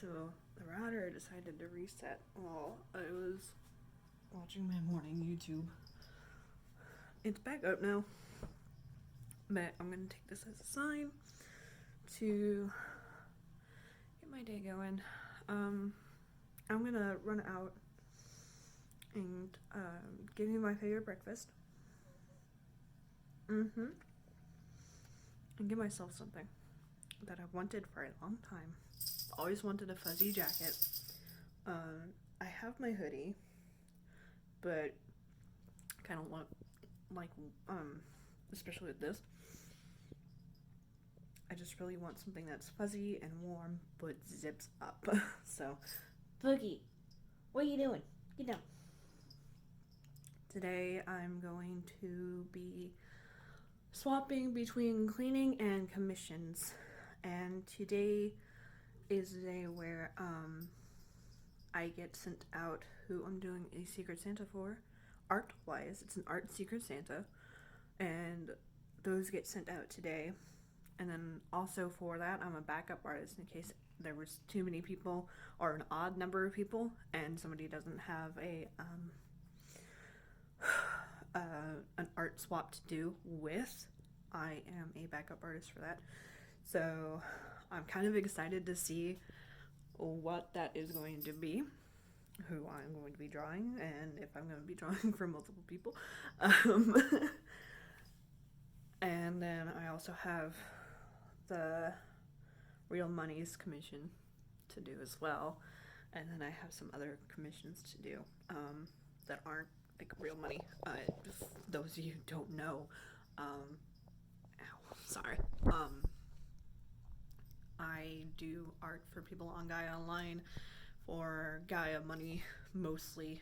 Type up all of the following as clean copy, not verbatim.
So the router decided to reset while I was watching my morning YouTube. It's back up now, but I'm gonna take this as a sign to get my day going. I'm gonna run out and give you my favorite breakfast. And give myself something that I've wanted for a long time. Always wanted a fuzzy jacket. I have my hoodie, but kind of want, like, especially with this, I just really want something that's fuzzy and warm, but zips up. So, Boogie, what are you doing? Get down. Today I'm going to be swapping between cleaning and commissions, and today is the day where I get sent out who I'm doing a Secret Santa for. Art-wise, it's an art Secret Santa, and those get sent out today. And then also for that, I'm a backup artist in case there was too many people or an odd number of people and somebody doesn't have an art swap to do with. I am a backup artist for that. So I'm kind of excited to see what that is going to be, who I'm going to be drawing, and if I'm going to be drawing for multiple people. And then I also have the Real Money's commission to do as well. And then I have some other commissions to do that aren't like real money. Just those of you who don't know, I do art for people on Gaia Online, for Gaia Money mostly.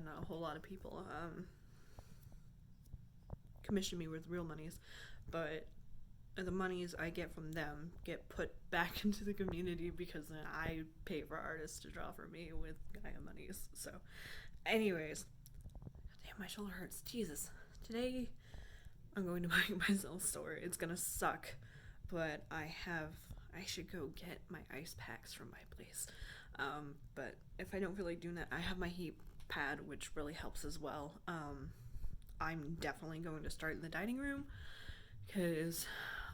Not a whole lot of people commission me with Real Monies, but the monies I get from them get put back into the community because then I pay for artists to draw for me with Gaia Monies. So anyways, damn, my shoulder hurts. Jesus. Today I'm going to buy myself a store. It's gonna suck, but I should go get my ice packs from my place. But if I don't feel like doing that, I have my heat pad, which really helps as well. I'm definitely going to start in the dining room because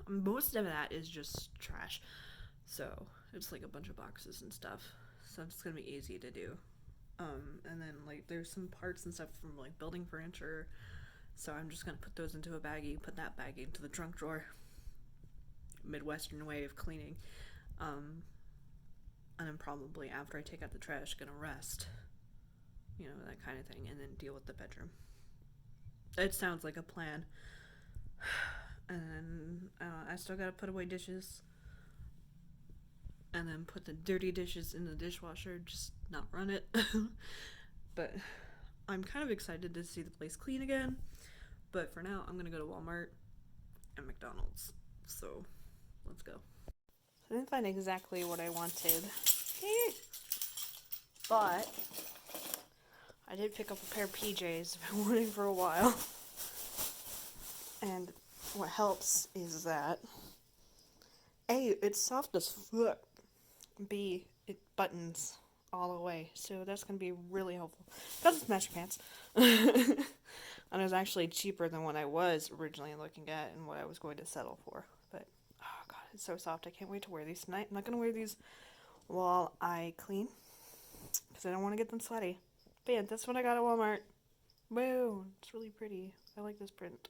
most of that is just trash. So it's like a bunch of boxes and stuff. So it's gonna be easy to do. And then like there's some parts and stuff from like building furniture. So I'm just gonna put those into a baggie, put that baggie into the trunk drawer. Midwestern way of cleaning. And then probably after I take out the trash, gonna rest. You know, that kind of thing, and then deal with the bedroom. It sounds like a plan. And I still gotta put away dishes. And then put the dirty dishes in the dishwasher, just not run it. But I'm kind of excited to see the place clean again. But for now, I'm gonna go to Walmart and McDonald's. So, let's go. I didn't find exactly what I wanted. But I did pick up a pair of PJs I've been wanting for a while. And what helps is that A, it's soft as fuck. B, it buttons all the way. So that's going to be really helpful. Doesn't smash your pants. And it was actually cheaper than what I was originally looking at and what I was going to settle for. But, oh god, it's so soft. I can't wait to wear these tonight. I'm not going to wear these while I clean because I don't want to get them sweaty. But yeah, that's what I got at Walmart. Whoa, it's really pretty. I like this print.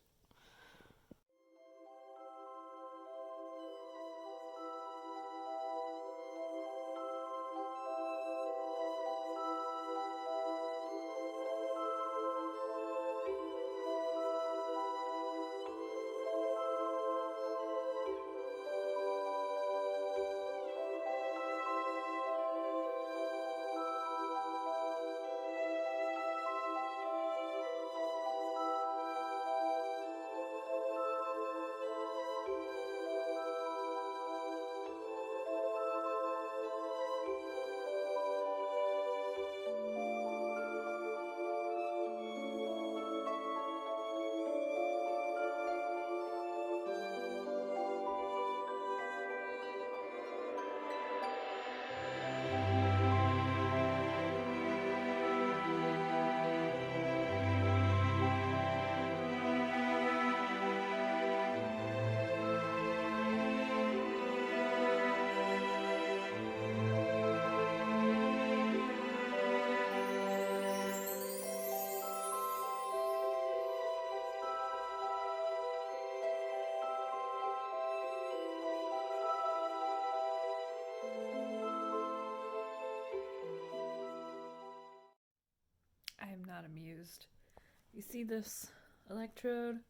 You see this electrode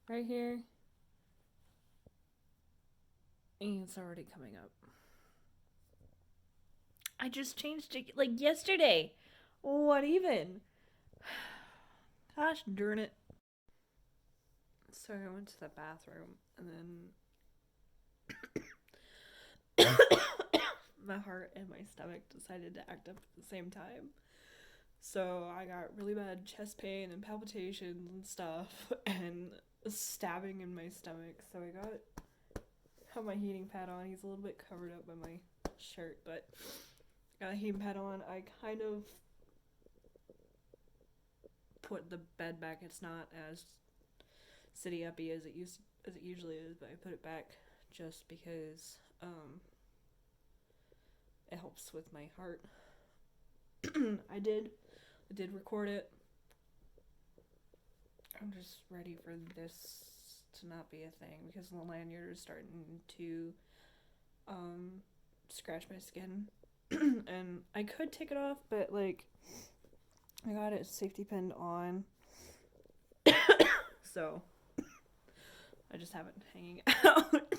right here? And it's already coming up. I just changed it like yesterday. What even? Gosh darn it. So I went to the bathroom and then my heart and my stomach decided to act up at the same time. So I got really bad chest pain and palpitations and stuff and stabbing in my stomach. So I have my heating pad on. He's a little bit covered up by my shirt, but I got a heating pad on. I kind of put the bed back. It's not as city uppy as it usually is, but I put it back just because it helps with my heart. I did record it. I'm just ready for this to not be a thing because the lanyard is starting to scratch my skin. And I could take it off, but like I got it safety pinned on. So I just have it hanging out.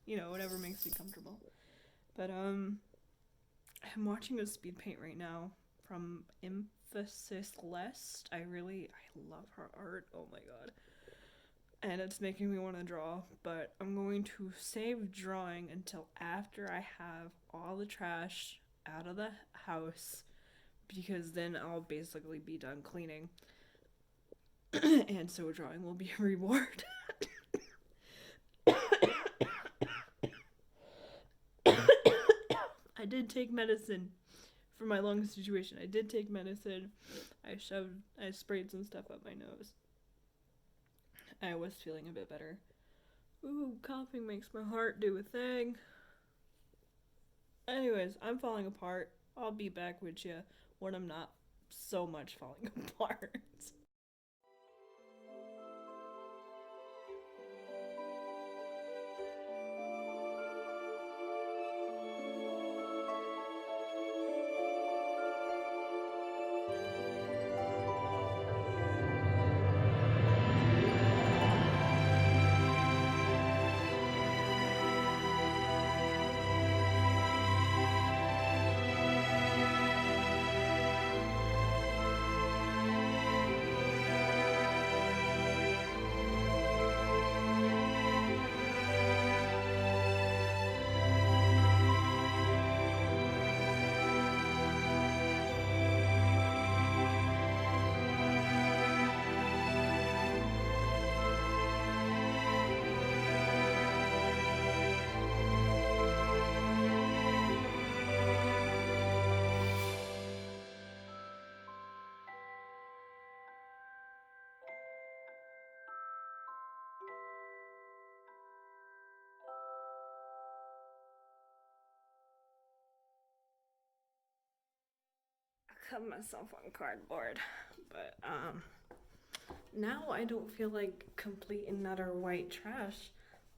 You know, whatever makes me comfortable. But I'm watching a speed paint right now from Emphasis Lest. I love her art. Oh my god. And it's making me want to draw, but I'm going to save drawing until after I have all the trash out of the house, because then I'll basically be done cleaning. And so drawing will be a reward. I did take medicine for my lung situation. I did take medicine. I sprayed some stuff up my nose. I was feeling a bit better. Ooh, coughing makes my heart do a thing. Anyways, I'm falling apart. I'll be back with you when I'm not so much falling apart. Cut myself on cardboard, but now I don't feel like complete and utter white trash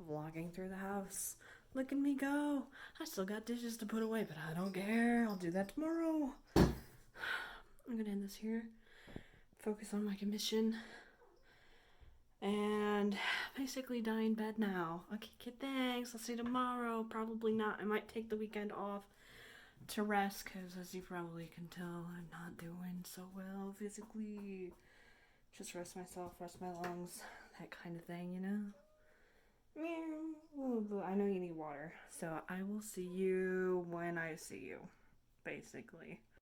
vlogging through the house. Look at me go. I still got dishes to put away, but I don't care. I'll do that tomorrow. I'm gonna end this here, focus on my commission, and basically die in bed now. Okay, kid, thanks. I'll see you tomorrow. Probably not. I might take the weekend off to rest, because as you probably can tell, I'm not doing so well physically. Just rest myself, rest my lungs, that kind of thing, you know? I know you need water, so I will see you when I see you, basically.